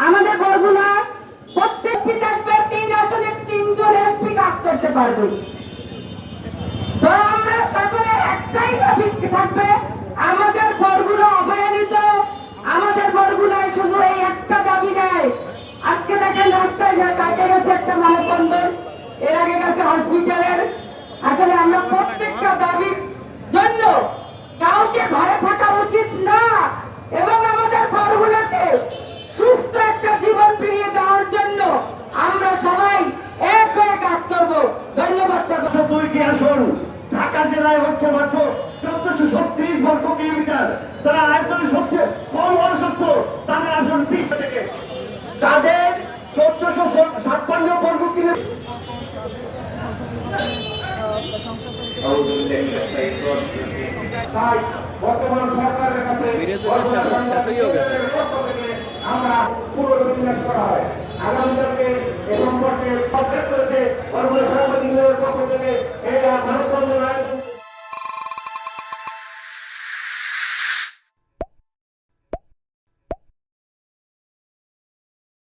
আমাদের বরগুনা প্রত্যেকটি থাকবে 3 আসনে 3 জন এমপি কাজ করতে পারবে। তো আমরা সকলে একটাই দাবি থাকবে, আমাদের বরগুনা অবহেলিত, আমাদের বরগুনায় শুধু এই একটা দাবি নেই। আজকে দেখেন রাস্তায় কাটে গেছে একটা মানববন্ধন, এর আগে গেছে হসপিটালের। আসলে আমরা প্রত্যেকটা দাবির জন্য কাউকে ঘরে থাকা উচিত না এবং আমাদের বরগুনাতে সুস্থ একটা জীবন ফিরিয়ে দেওয়ার জন্য আমরা সবাই এক হয়ে কাজ করব। ধন্যবাদ। 2টি আসন ঢাকা জেলায় হচ্ছে মাত্র 1436 বর্গ কিলোমিটার, তারা আয়তনে সত্য কম হওয়া সত্ত্বেও তাদের আসন 20 থেকে তাদের 1456 বর্গ কিলোমিটার। তাই বর্তমান সরকারের কাছে আমরা পুনর্বিন্যাস করা হয়। আগামীকালকে এ সম্পর্কে সাংবাদিকদের পক্ষ থেকে এই মানববন্ধন